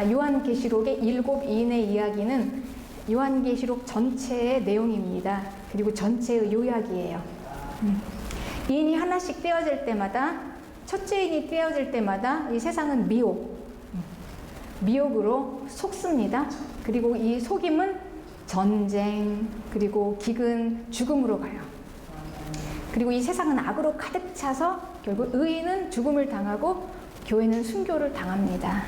요한계시록의 7인의 이야기는 요한계시록 전체의 내용입니다. 그리고 전체의 요약이에요. 인이 하나씩 떼어질 때마다, 첫째 인이 떼어질 때마다 이 세상은 미혹으로 속습니다. 그리고 이 속임은 전쟁, 그리고 기근, 죽음으로 가요. 그리고 이 세상은 악으로 가득 차서 결국 의인은 죽음을 당하고 교회는 순교를 당합니다.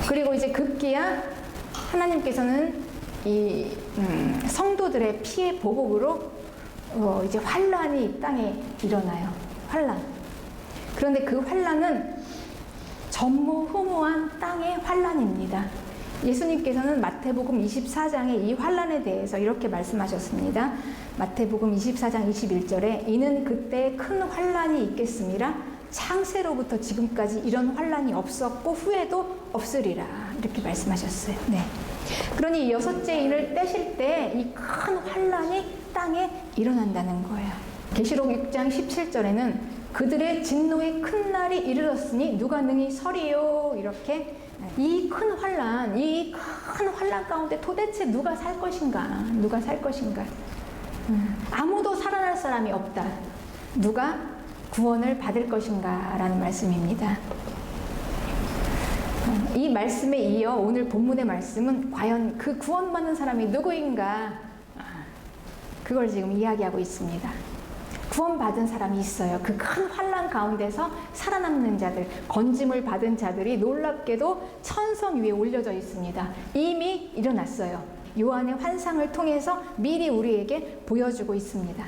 그리고 이제 급기야 하나님께서는 이 성도들의 피해 보복으로 이제 환란이 이 땅에 일어나요. 환란. 그런데 그 환란은 전무후무한 땅의 환란입니다. 예수님께서는 마태복음 24장의 이 환란에 대해서 이렇게 말씀하셨습니다. 마태복음 24장 21절에 이는 그때 큰 환란이 있겠음이라 창세로부터 지금까지 이런 환란이 없었고 후에도 없으리라 이렇게 말씀하셨어요. 네. 그러니 여섯째 인을 떼실 때 이 큰 환란이 땅에 일어난다는 거예요. 계시록 6장 17절에는 그들의 진노의 큰 날이 이르렀으니 누가 능히 서리요 이렇게 이 큰 환란 가운데 도대체 누가 살 것인가? 누가 살 것인가? 아무도 살아날 사람이 없다. 누가 구원을 받을 것인가? 라는 말씀입니다. 이 말씀에 이어 오늘 본문의 말씀은 과연 그 구원받는 사람이 누구인가? 그걸 지금 이야기하고 있습니다. 구원받은 사람이 있어요. 그 큰 환란 가운데서 살아남는 자들, 건짐을 받은 자들이 놀랍게도 천성 위에 올려져 있습니다. 이미 일어났어요. 요한의 환상을 통해서 미리 우리에게 보여주고 있습니다.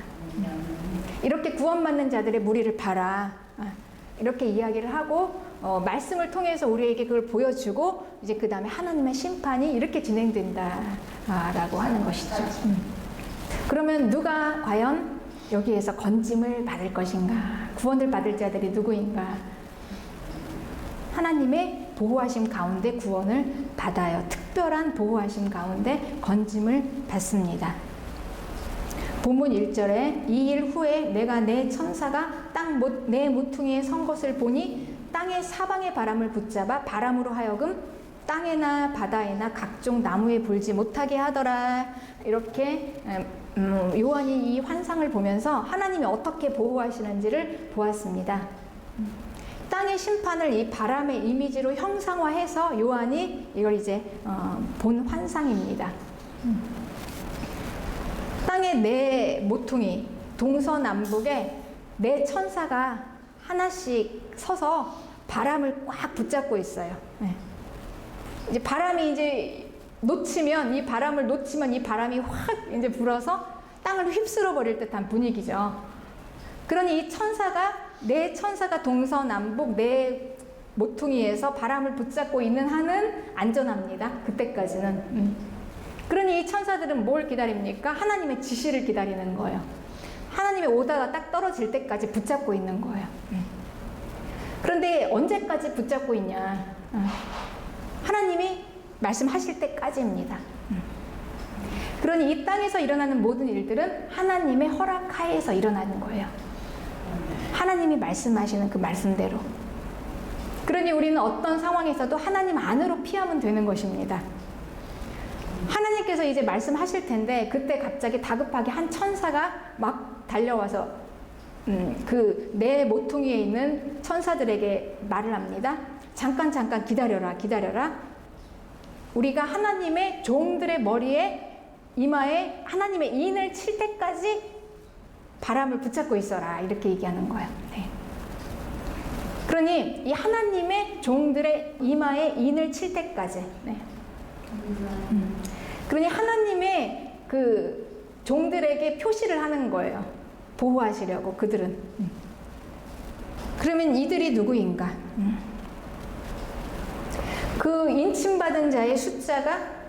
이렇게 구원받는 자들의 무리를 봐라. 이렇게 이야기를 하고 말씀을 통해서 우리에게 그걸 보여주고 이제 그 다음에 하나님의 심판이 이렇게 진행된다라고 하는 것이죠. 그러면 누가 과연 여기에서 건짐을 받을 것인가? 구원을 받을 자들이 누구인가? 하나님의 보호하심 가운데 구원을 받아요. 특별한 보호하심 가운데 건짐을 받습니다. 본문 1절에 이 일 후에 내가 내 천사가 내 모퉁이에 선 것을 보니 땅의 사방의 바람을 붙잡아 바람으로 하여금 땅에나 바다에나 각종 나무에 불지 못하게 하더라. 이렇게 요한이 이 환상을 보면서 하나님이 어떻게 보호하시는지를 보았습니다. 땅의 심판을 이 바람의 이미지로 형상화해서 요한이 이걸 이제 본 환상입니다. 땅의 네 모퉁이, 동서남북에 네 천사가 하나씩 서서 바람을 꽉 붙잡고 있어요. 네. 이제 바람이 이제 이 바람을 놓치면 이 바람이 확 이제 불어서 땅을 휩쓸어 버릴 듯한 분위기죠. 그러니 이 네 천사가 동서남북 네 모퉁이에서 바람을 붙잡고 있는 한은 안전합니다. 그때까지는. 그러니 이 천사들은 뭘 기다립니까? 하나님의 지시를 기다리는 거예요. 하나님의 오다가 딱 떨어질 때까지 붙잡고 있는 거예요. 그런데 언제까지 붙잡고 있냐? 하나님이 말씀하실 때까지입니다. 그러니 이 땅에서 일어나는 모든 일들은 하나님의 허락하에서 일어나는 거예요. 하나님이 말씀하시는 그 말씀대로. 그러니 우리는 어떤 상황에서도 하나님 안으로 피하면 되는 것입니다. 하나님께서 이제 말씀하실 텐데 그때 갑자기 다급하게 한 천사가 막 달려와서 그 내 모퉁이에 있는 천사들에게 말을 합니다. 잠깐 기다려라. 우리가 하나님의 종들의 머리에 이마에 하나님의 인을 칠 때까지 바람을 붙잡고 있어라. 이렇게 얘기하는 거예요. 네. 그러니 이 하나님의 종들의 이마에 인을 칠 때까지. 네. 그러니 하나님의 그 종들에게 표시를 하는 거예요. 보호하시려고 그들은. 그러면 이들이 누구인가? 그 인침받은 자의 숫자가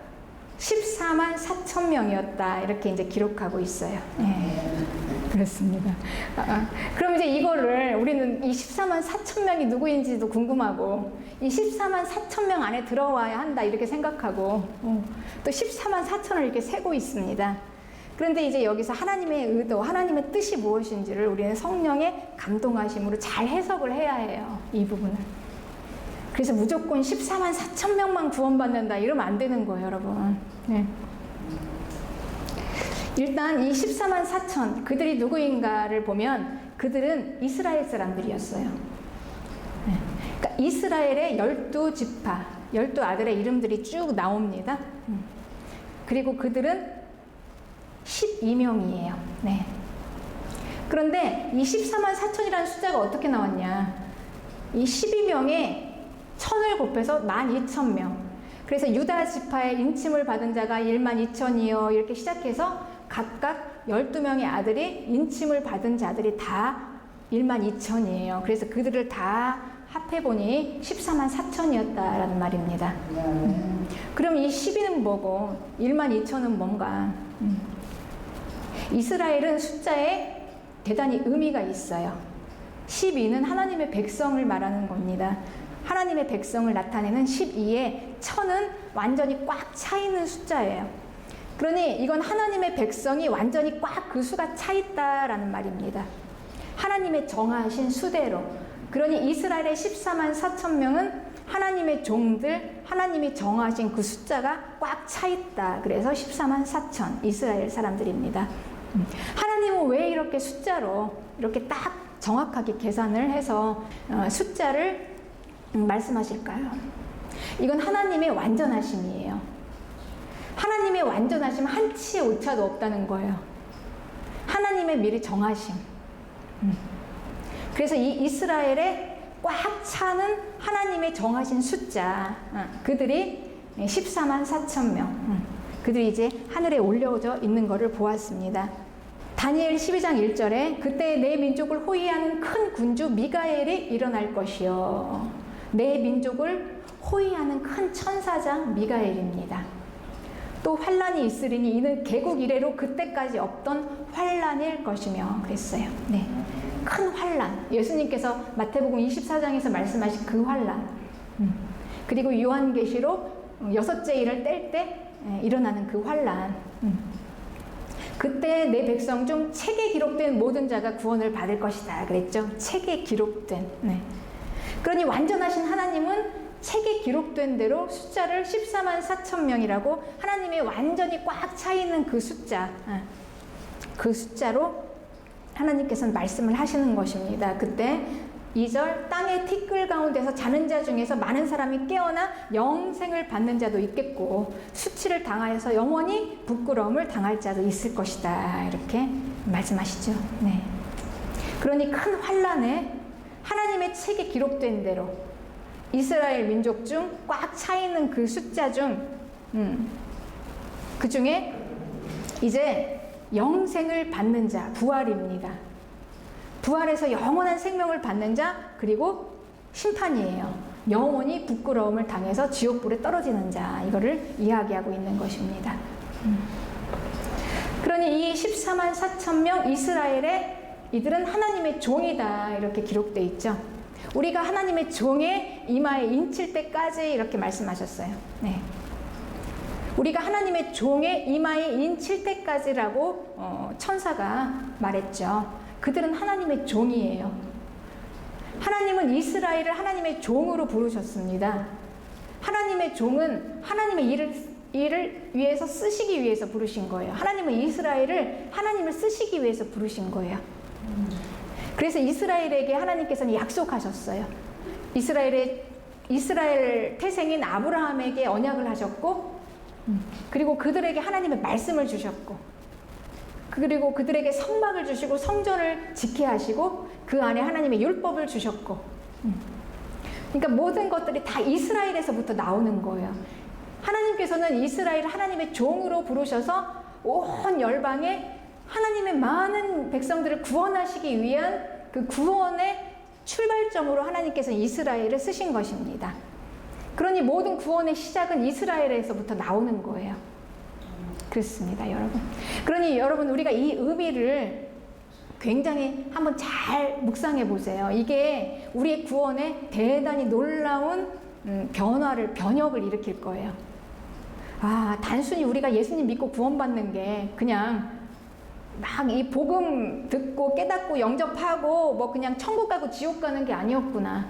14만 4천 명이었다. 이렇게 이제 기록하고 있어요. 네. 그렇습니다. 그럼 이제 이거를 우리는 이 14만 4천 명이 누구인지도 궁금하고 이 14만 4천 명 안에 들어와야 한다 이렇게 생각하고 또 14만 4천을 이렇게 세고 있습니다. 그런데 이제 여기서 하나님의 의도, 하나님의 뜻이 무엇인지를 우리는 성령의 감동하심으로 잘 해석을 해야 해요. 이 부분을. 그래서 무조건 14만 4천 명만 구원받는다 이러면 안 되는 거예요, 여러분. 네. 일단 이 14만 4천 그들이 누구인가를 보면 그들은 이스라엘 사람들이었어요. 네. 그러니까 이스라엘의 12지파, 12아들의 이름들이 쭉 나옵니다. 그리고 그들은 12명이에요. 네. 그런데 이 14만 4천이라는 숫자가 어떻게 나왔냐? 이 12명에 천을 곱해서 12,000명. 그래서 유다 지파의 인침을 받은 자가 12,000이요. 이렇게 시작해서 각각 12명의 아들이 인침을 받은 자들이 다 12,000이에요. 그래서 그들을 다 합해보니 14만 4천이었다라는 말입니다. 그럼 이 12는 뭐고 12,000은 뭔가? 이스라엘은 숫자에 대단히 의미가 있어요. 12는 하나님의 백성을 말하는 겁니다. 하나님의 백성을 나타내는 12에 1000은 완전히 꽉 차 있는 숫자예요. 그러니 이건 하나님의 백성이 완전히 꽉 그 수가 차 있다라는 말입니다. 하나님의 정하신 수대로. 그러니 이스라엘의 14만 4천 명은 하나님의 종들, 하나님이 정하신 그 숫자가 꽉 차 있다. 그래서 14만 4천 이스라엘 사람들입니다. 하나님은 왜 이렇게 숫자로 이렇게 딱 정확하게 계산을 해서 숫자를 말씀하실까요? 이건 하나님의 완전하심이에요. 하나님의 완전하심 한치의 오차도 없다는 거예요. 하나님의 미리 정하심. 그래서 이 이스라엘에 꽉 차는 하나님의 정하신 숫자, 그들이 14만 4천 명, 그들이 이제 하늘에 올려져 있는 것을 보았습니다. 다니엘 12장 1절에 그때 내 민족을 호위하는 큰 군주 미가엘이 일어날 것이요. 내 민족을 호위하는 큰 천사장 미가엘입니다. 또 환란이 있으리니 이는 개국 이래로 그때까지 없던 환란일 것이며 그랬어요. 네. 큰 환란. 예수님께서 마태복음 24장에서 말씀하신 그 환란. 그리고 요한계시록 6째 일을 뗄 때 일어나는 그 환란. 그때 내 백성 중 책에 기록된 모든 자가 구원을 받을 것이다 그랬죠. 책에 기록된. 네. 그러니 완전하신 하나님은 책에 기록된 대로 숫자를 14만 4천 명이라고 하나님의 완전히 꽉 차 있는 그 숫자, 그 숫자로 하나님께서는 말씀을 하시는 것입니다. 그때 2절 땅의 티끌 가운데서 자는 자 중에서 많은 사람이 깨어나 영생을 받는 자도 있겠고 수치를 당하여서 영원히 부끄러움을 당할 자도 있을 것이다. 이렇게 말씀하시죠. 네. 그러니 큰 환란에 하나님의 책에 기록된 대로 이스라엘 민족 중 꽉 차 있는 그 숫자 중 그 중에 이제 영생을 받는 자, 부활입니다. 부활해서 영원한 생명을 받는 자, 그리고 심판이에요. 영원히 부끄러움을 당해서 지옥불에 떨어지는 자, 이거를 이야기하고 있는 것입니다. 그러니 이 14만 4천 명 이스라엘의 이들은 하나님의 종이다 이렇게 기록되어 있죠. 우리가 하나님의 종의 이마에 인칠 때까지 이렇게 말씀하셨어요. 네. 우리가 하나님의 종의 이마에 인칠 때까지라고 천사가 말했죠. 그들은 하나님의 종이에요. 하나님은 이스라엘을 하나님의 종으로 부르셨습니다. 하나님의 종은 하나님의 일을 위해서 쓰시기 위해서 부르신 거예요. 하나님은 이스라엘을 하나님을 쓰시기 위해서 부르신 거예요. 그래서 이스라엘에게 하나님께서는 약속하셨어요. 이스라엘 태생인 아브라함에게 언약을 하셨고, 그리고 그들에게 하나님의 말씀을 주셨고, 그리고 그들에게 성막을 주시고 성전을 지켜야 하시고 그 안에 하나님의 율법을 주셨고, 그러니까 모든 것들이 다 이스라엘에서부터 나오는 거예요. 하나님께서는 이스라엘을 하나님의 종으로 부르셔서 온 열방에 하나님의 많은 백성들을 구원하시기 위한 그 구원의 출발점으로 하나님께서 이스라엘을 쓰신 것입니다. 그러니 모든 구원의 시작은 이스라엘에서부터 나오는 거예요. 그렇습니다, 여러분. 그러니 여러분, 우리가 이 의미를 굉장히 한번 잘 묵상해 보세요. 이게 우리의 구원에 대단히 놀라운 변혁을 일으킬 거예요. 단순히 우리가 예수님 믿고 구원받는 게 그냥 막 이 복음 듣고 깨닫고 영접하고 뭐 그냥 천국 가고 지옥 가는 게 아니었구나.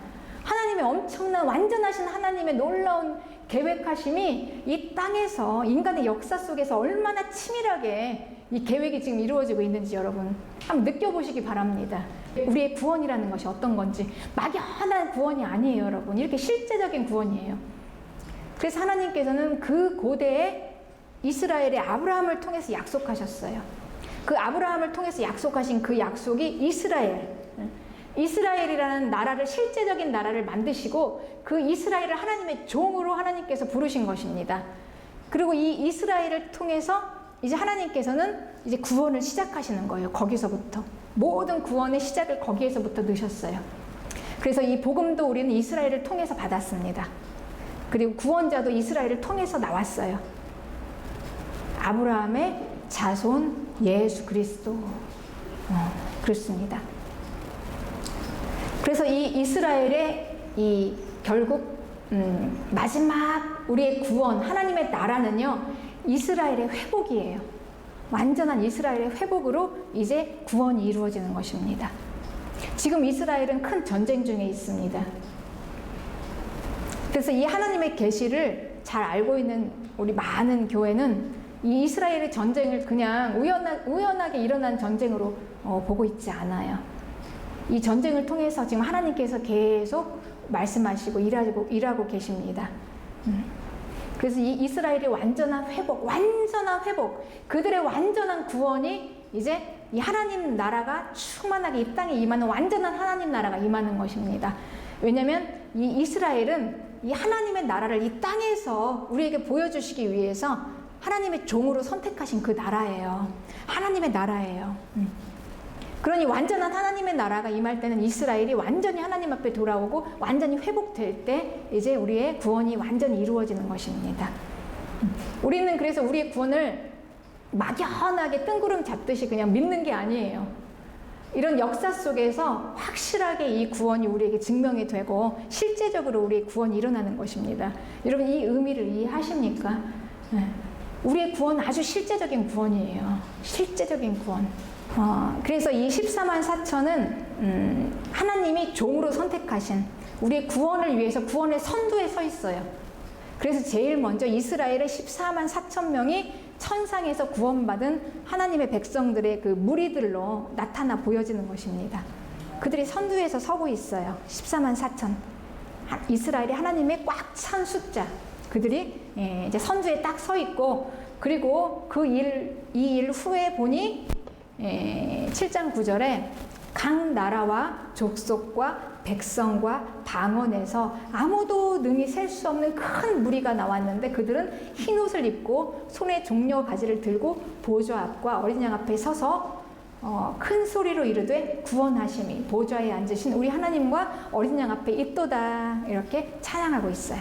하나님의 엄청난 완전하신 하나님의 놀라운 계획하심이 이 땅에서 인간의 역사 속에서 얼마나 치밀하게 이 계획이 지금 이루어지고 있는지 여러분 한번 느껴보시기 바랍니다. 우리의 구원이라는 것이 어떤 건지 막연한 구원이 아니에요, 여러분. 이렇게 실제적인 구원이에요. 그래서 하나님께서는 그 고대에 이스라엘의 아브라함을 통해서 약속하셨어요. 그 아브라함을 통해서 약속하신 그 약속이 이스라엘이라는 나라를, 실제적인 나라를 만드시고 그 이스라엘을 하나님의 종으로 하나님께서 부르신 것입니다. 그리고 이 이스라엘을 통해서 이제 하나님께서는 이제 구원을 시작하시는 거예요. 거기서부터. 모든 구원의 시작을 거기에서부터 넣으셨어요. 그래서 이 복음도 우리는 이스라엘을 통해서 받았습니다. 그리고 구원자도 이스라엘을 통해서 나왔어요. 아브라함의 자손 예수 그리스도. 그렇습니다. 그래서 이 이스라엘의 이 결국 마지막 우리의 구원, 하나님의 나라는요, 이스라엘의 회복이에요. 완전한 이스라엘의 회복으로 이제 구원이 이루어지는 것입니다. 지금 이스라엘은 큰 전쟁 중에 있습니다. 그래서 이 하나님의 계시를 잘 알고 있는 우리 많은 교회는 이 이스라엘의 전쟁을 그냥 우연하게 일어난 전쟁으로 보고 있지 않아요. 이 전쟁을 통해서 지금 하나님께서 계속 말씀하시고 일하고 계십니다. 그래서 이 이스라엘의 완전한 회복, 그들의 완전한 구원이 이제 이 하나님 나라가 충만하게 이 땅에 임하는 완전한 하나님 나라가 임하는 것입니다. 왜냐하면 이 이스라엘은 이 하나님의 나라를 이 땅에서 우리에게 보여주시기 위해서 하나님의 종으로 선택하신 그 나라예요. 하나님의 나라예요. 그러니 완전한 하나님의 나라가 임할 때는 이스라엘이 완전히 하나님 앞에 돌아오고 완전히 회복될 때 이제 우리의 구원이 완전히 이루어지는 것입니다. 우리는 그래서 우리의 구원을 막연하게 뜬구름 잡듯이 그냥 믿는 게 아니에요. 이런 역사 속에서 확실하게 이 구원이 우리에게 증명이 되고 실제적으로 우리의 구원이 일어나는 것입니다. 여러분 이 의미를 이해하십니까? 우리의 구원은 아주 실제적인 구원이에요. 실제적인 구원. 그래서 이 14만 4천은 하나님이 종으로 선택하신 우리의 구원을 위해서 구원의 선두에 서 있어요. 그래서 제일 먼저 이스라엘의 14만 4천 명이 천상에서 구원받은 하나님의 백성들의 그 무리들로 나타나 보여지는 것입니다. 그들이 선두에서 서고 있어요. 14만 4천. 이스라엘이 하나님의 꽉 찬 숫자. 그들이 이제 선두에 딱 서 있고, 그리고 이 일 후에 보니 7장 9절에 각 나라와 족속과 백성과 방언에서 아무도 능히 셀 수 없는 큰 무리가 나왔는데 그들은 흰 옷을 입고 손에 종려 가지를 들고 보좌 앞과 어린 양 앞에 서서 큰 소리로 이르되 구원하심이 보좌에 앉으신 우리 하나님과 어린 양 앞에 있도다, 이렇게 찬양하고 있어요.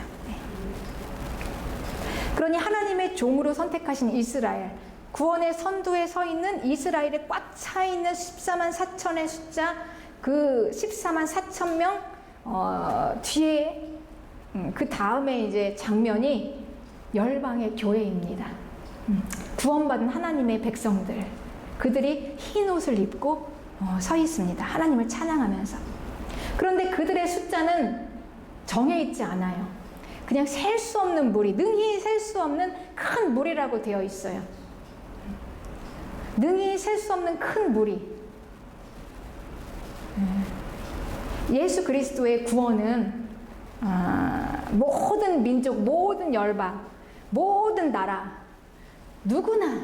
그러니 하나님의 종으로 선택하신 이스라엘, 구원의 선두에 서 있는 이스라엘에 꽉 차 있는 14만 4천의 숫자, 그 14만 4천 명 뒤에 그 다음에 이제 장면이 열방의 교회입니다. 구원받은 하나님의 백성들, 그들이 흰 옷을 입고 서 있습니다. 하나님을 찬양하면서. 그런데 그들의 숫자는 정해 있지 않아요. 그냥 셀 수 없는 무리, 능히 셀 수 없는 큰 무리라고 되어 있어요. 능히 셀 수 없는 큰 무리. 예수 그리스도의 구원은 모든 민족, 모든 열방, 모든 나라, 누구나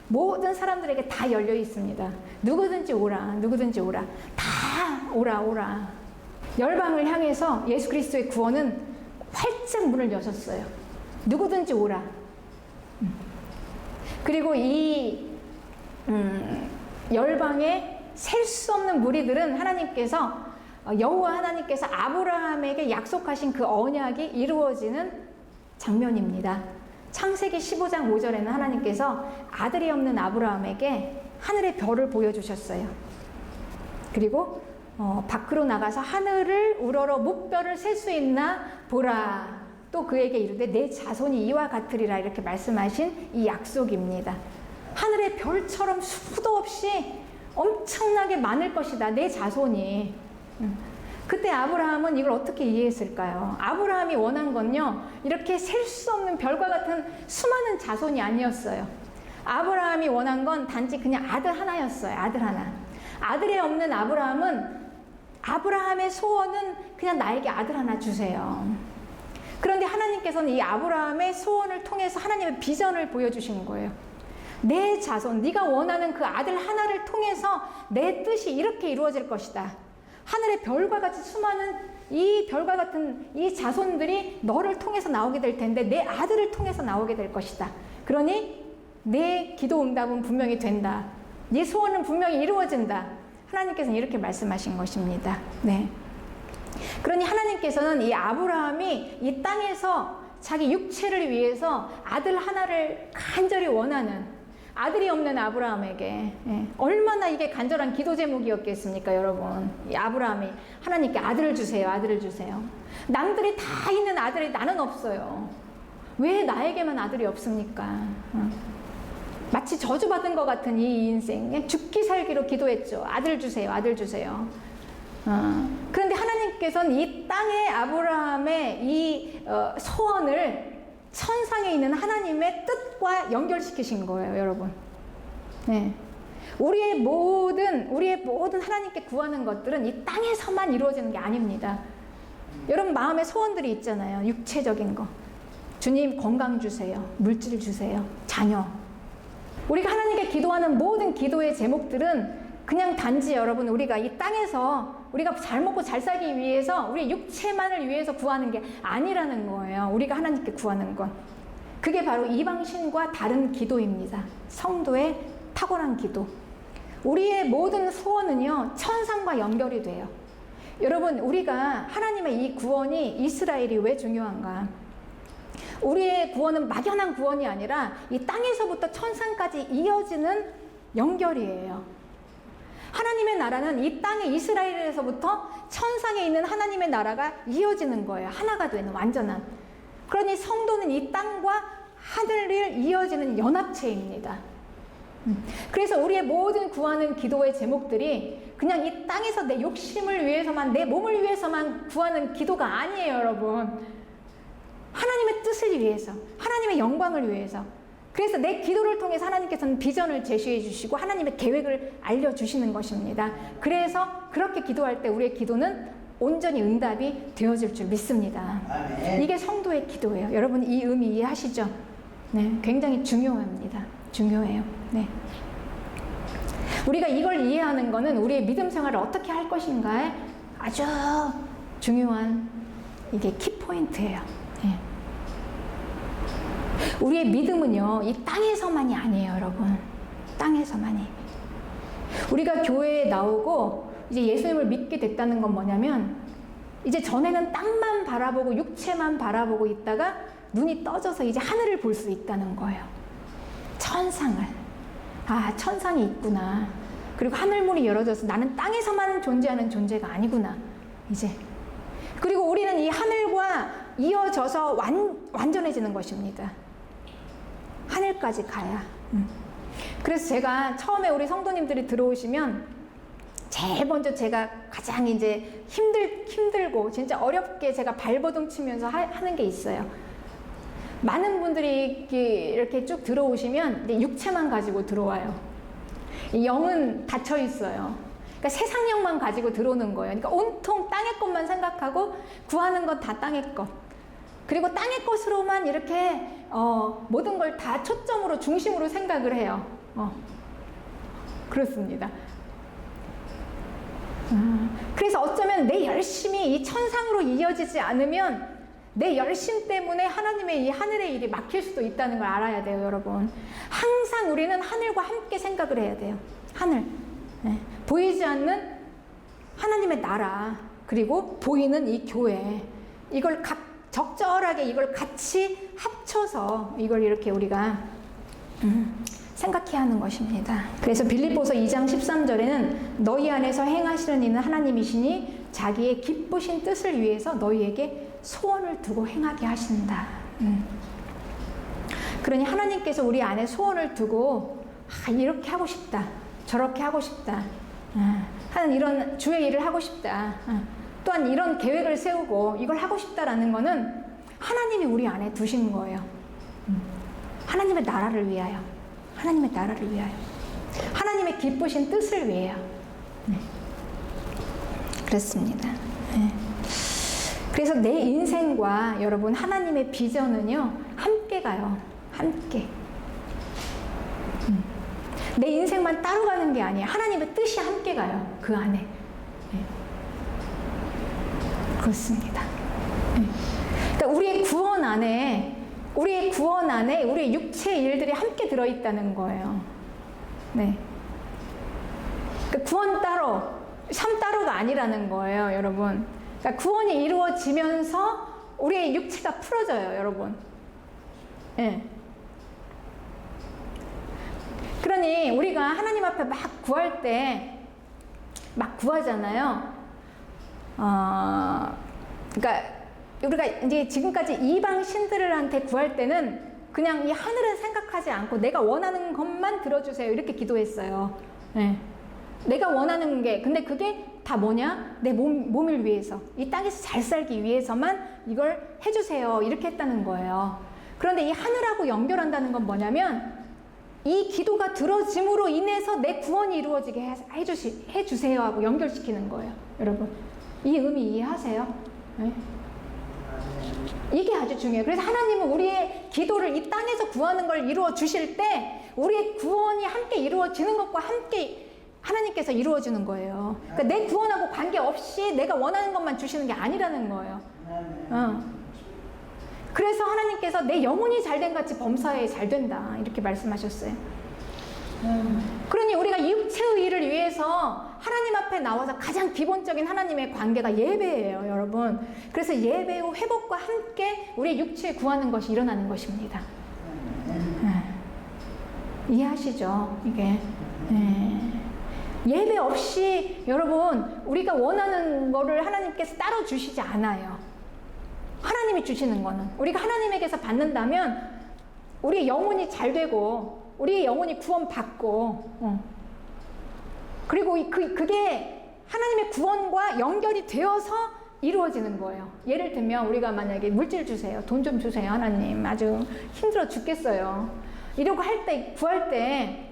모든 사람들에게 다 열려 있습니다. 누구든지 오라, 누구든지 오라, 다 오라. 열방을 향해서 예수 그리스도의 구원은 활짝 문을 여셨어요. 누구든지 오라. 그리고 이 열방에 셀 수 없는 무리들은 하나님께서, 여호와 하나님께서 아브라함에게 약속하신 그 언약이 이루어지는 장면입니다. 창세기 15장 5절에는 하나님께서 아들이 없는 아브라함에게 하늘의 별을 보여주셨어요. 그리고 밖으로 나가서 하늘을 우러러 무별을 셀 수 있나 보라. 또 그에게 이르되 내 자손이 이와 같으리라, 이렇게 말씀하신 이 약속입니다. 하늘의 별처럼 수도 없이 엄청나게 많을 것이다, 내 자손이. 그때 아브라함은 이걸 어떻게 이해했을까요? 아브라함이 원한 건요, 이렇게 셀 수 없는 별과 같은 수많은 자손이 아니었어요. 아브라함이 원한 건 단지 그냥 아들 하나였어요. 아들 하나. 아들이 없는 아브라함의 소원은 그냥 나에게 아들 하나 주세요. 그런데 하나님께서는 이 아브라함의 소원을 통해서 하나님의 비전을 보여주신 거예요. 내 자손, 네가 원하는 그 아들 하나를 통해서 내 뜻이 이렇게 이루어질 것이다. 하늘의 별과 같이 수많은 이 별과 같은 이 자손들이 너를 통해서 나오게 될 텐데 내 아들을 통해서 나오게 될 것이다. 그러니 내 기도 응답은 분명히 된다. 네 소원은 분명히 이루어진다. 하나님께서는 이렇게 말씀하신 것입니다. 네. 그러니 하나님께서는 이 아브라함이 이 땅에서 자기 육체를 위해서 아들 하나를 간절히 원하는 아들이 없는 아브라함에게 얼마나 이게 간절한 기도 제목이었겠습니까, 여러분? 이 아브라함이 하나님께 아들을 주세요, 아들을 주세요. 남들이 다 있는 아들이 나는 없어요. 왜 나에게만 아들이 없습니까? 마치 저주받은 것 같은 이 인생, 죽기 살기로 기도했죠. 아들 주세요, 아들 주세요. 그런데 하나님께서는 이 땅의 아브라함의 이 소원을 천상에 있는 하나님의 뜻과 연결시키신 거예요, 여러분. 네. 우리의 모든 하나님께 구하는 것들은 이 땅에서만 이루어지는 게 아닙니다. 여러분 마음에 소원들이 있잖아요. 육체적인 거. 주님 건강 주세요. 물질 주세요. 자녀. 우리가 하나님께 기도하는 모든 기도의 제목들은 그냥 단지 여러분 우리가 이 땅에서 우리가 잘 먹고 잘 살기 위해서 우리 육체만을 위해서 구하는 게 아니라는 거예요. 우리가 하나님께 구하는 건. 그게 바로 이방신과 다른 기도입니다. 성도의 탁월한 기도. 우리의 모든 소원은요, 천상과 연결이 돼요. 여러분, 우리가 하나님의 이 구원이 이스라엘이 왜 중요한가? 우리의 구원은 막연한 구원이 아니라 이 땅에서부터 천상까지 이어지는 연결이에요. 하나님의 나라는 이 땅의 이스라엘에서부터 천상에 있는 하나님의 나라가 이어지는 거예요. 하나가 되는 완전한. 그러니 성도는 이 땅과 하늘을 이어지는 연합체입니다. 그래서 우리의 모든 구하는 기도의 제목들이 그냥 이 땅에서 내 욕심을 위해서만, 내 몸을 위해서만 구하는 기도가 아니에요, 여러분. 하나님의 뜻을 위해서, 하나님의 영광을 위해서. 그래서 내 기도를 통해서 하나님께서는 비전을 제시해 주시고 하나님의 계획을 알려주시는 것입니다. 그래서 그렇게 기도할 때 우리의 기도는 온전히 응답이 되어질 줄 믿습니다. 아멘. 이게 성도의 기도예요. 여러분 이 의미 이해하시죠? 네, 굉장히 중요합니다. 중요해요. 네. 우리가 이걸 이해하는 것은 우리의 믿음 생활을 어떻게 할 것인가에 아주 중요한 이게 키포인트예요. 네. 우리의 믿음은요, 이 땅에서만이 아니에요, 여러분. 땅에서만이. 우리가 교회에 나오고 이제 예수님을 믿게 됐다는 건 뭐냐면 이제 전에는 땅만 바라보고 육체만 바라보고 있다가 눈이 떠져서 이제 하늘을 볼 수 있다는 거예요. 천상을. 아, 천상이 있구나. 그리고 하늘문이 열어져서 나는 땅에서만 존재하는 존재가 아니구나. 이제. 그리고 우리는 이 하늘과 이어져서 완전해지는 것입니다. 하늘까지 가야. 그래서 제가 처음에 우리 성도님들이 들어오시면 제일 먼저 제가 가장 이제 힘들고 진짜 어렵게 제가 발버둥 치면서 하는 게 있어요. 많은 분들이 이렇게 쭉 들어오시면 이제 육체만 가지고 들어와요. 영은 닫혀 있어요. 그러니까 세상 영만 가지고 들어오는 거예요. 그러니까 온통 땅의 것만 생각하고 구하는 건 다 땅의 것. 그리고 땅의 것으로만 이렇게 모든 걸 다 초점으로 중심으로 생각을 해요. 그렇습니다. 그래서 어쩌면 내 열심이 이 천상으로 이어지지 않으면 내 열심 때문에 하나님의 이 하늘의 일이 막힐 수도 있다는 걸 알아야 돼요, 여러분. 항상 우리는 하늘과 함께 생각을 해야 돼요. 하늘. 네. 보이지 않는 하나님의 나라, 그리고 보이는 이 교회. 이걸 적절하게 이걸 같이 합쳐서 이걸 이렇게 우리가 생각해야 하는 것입니다. 그래서 빌립보서 2장 13절에는 너희 안에서 행하시는 이는 하나님이시니 자기의 기쁘신 뜻을 위해서 너희에게 소원을 두고 행하게 하신다. 그러니 하나님께서 우리 안에 소원을 두고 이렇게 하고 싶다, 저렇게 하고 싶다, 하는 이런 주의 일을 하고 싶다, 또한 이런 계획을 세우고 이걸 하고 싶다라는 거는 하나님이 우리 안에 두신 거예요. 하나님의 나라를 위하여, 하나님의 나라를 위하여, 하나님의 기쁘신 뜻을 위하여. 네. 그렇습니다. 네. 그래서 내 인생과 여러분 하나님의 비전은요 함께 가요. 함께. 내 인생만 따로 가는 게 아니에요. 하나님의 뜻이 함께 가요. 그 안에. 네. 그렇습니다. 네. 그러니까 우리의 구원 안에 우리의 육체의 일들이 함께 들어있다는 거예요. 네. 그러니까 구원 따로, 삶 따로가 아니라는 거예요, 여러분. 그러니까 구원이 이루어지면서 우리의 육체가 풀어져요, 여러분. 네. 그러니 우리가 하나님 앞에 막 구할 때 막 구하잖아요. 그러니까 우리가 이제 지금까지 이방 신들한테 구할 때는 그냥 이 하늘은 생각하지 않고 내가 원하는 것만 들어주세요 이렇게 기도했어요. 네. 내가 원하는 게, 근데 그게 다 뭐냐? 내 몸을 위해서, 이 땅에서 잘 살기 위해서만 이걸 해주세요 이렇게 했다는 거예요. 그런데 이 하늘하고 연결한다는 건 뭐냐면 이 기도가 들어짐으로 인해서 내 구원이 이루어지게 해주세요 하고 연결시키는 거예요. 여러분, 이 의미 이해하세요? 네? 이게 아주 중요해요. 그래서 하나님은 우리의 기도를 이 땅에서 구하는 걸 이루어 주실 때 우리의 구원이 함께 이루어지는 것과 함께 하나님께서 이루어주는 거예요. 그러니까 내 구원하고 관계없이 내가 원하는 것만 주시는 게 아니라는 거예요. 그래서 하나님께서 내 영혼이 잘된 같이 범사에 잘된다 이렇게 말씀하셨어요. 그러니 우리가 육체의 일을 위해서 하나님 앞에 나와서 가장 기본적인 하나님의 관계가 예배예요, 여러분. 그래서 예배 후 회복과 함께 우리 육체에 구하는 것이 일어나는 것입니다. 이해하시죠? 이게 예배 없이 여러분 우리가 원하는 거를 하나님께서 따로 주시지 않아요. 하나님이 주시는 거는 우리가 하나님에게서 받는다면 우리의 영혼이 잘 되고 우리의 영혼이 구원받고 그리고 그게 하나님의 구원과 연결이 되어서 이루어지는 거예요. 예를 들면 우리가 만약에 물질 주세요, 돈 좀 주세요, 하나님 아주 힘들어 죽겠어요 이러고 할 때, 구할 때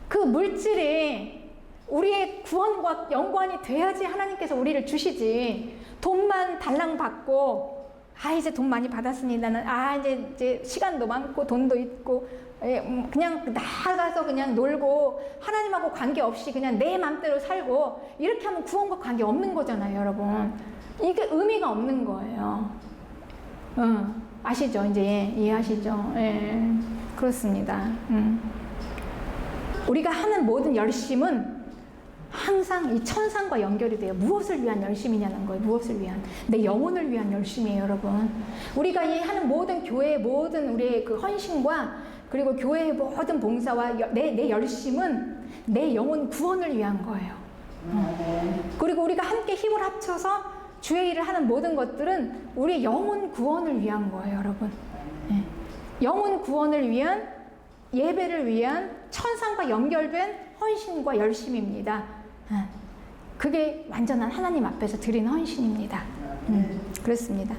그 물질이 우리의 구원과 연관이 돼야지 하나님께서 우리를 주시지. 돈만 달랑 받고 이제 돈 많이 받았으니 나는 이제 시간도 많고 돈도 있고 그냥 나가서 그냥 놀고 하나님하고 관계없이 그냥 내 맘대로 살고 이렇게 하면 구원과 관계 없는 거잖아요, 여러분. 이게 의미가 없는 거예요. 아시죠? 이제 이해하시죠? 예, 그렇습니다. 우리가 하는 모든 열심은 항상 이 천상과 연결이 돼요. 무엇을 위한 열심이냐는 거예요. 무엇을 위한. 내 영혼을 위한 열심이에요, 여러분. 우리가 이 하는 모든 교회의 모든 우리의 그 헌신과 그리고 교회의 모든 봉사와 내 열심은 내 영혼 구원을 위한 거예요. 그리고 우리가 함께 힘을 합쳐서 주의 일을 하는 모든 것들은 우리의 영혼 구원을 위한 거예요, 여러분. 영혼 구원을 위한, 예배를 위한 천상과 연결된 헌신과 열심입니다. 그게 완전한 하나님 앞에서 드린 헌신입니다. 그렇습니다.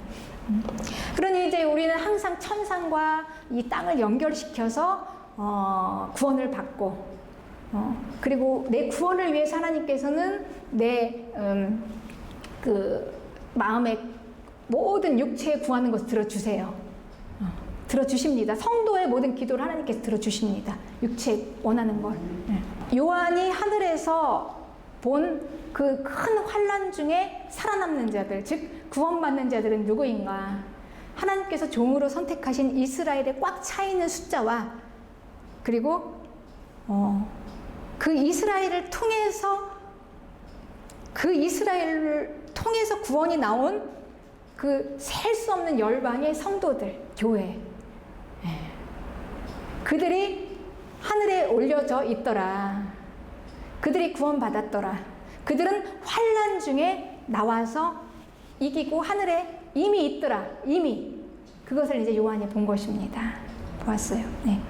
그러니 이제 우리는 항상 천상과 이 땅을 연결시켜서 구원을 받고 그리고 내 구원을 위해서 하나님께서는 내 그 마음의 모든 육체에 구하는 것을 들어주세요. 들어주십니다. 성도의 모든 기도를 하나님께서 들어주십니다. 육체 원하는 걸. 요한이 하늘에서 본 그 큰 환난 중에 살아남는 자들, 즉 구원받는 자들은 누구인가? 하나님께서 종으로 선택하신 이스라엘에 꽉 차있는 숫자와 그리고 그 이스라엘을 통해서 구원이 나온 그 셀 수 없는 열방의 성도들, 교회. 그들이 하늘에 올려져 있더라. 그들이 구원받았더라. 그들은 환난 중에 나와서 이기고 하늘에 이미 있더라. 이미. 그것을 이제 요한이 본 것입니다. 보았어요. 네.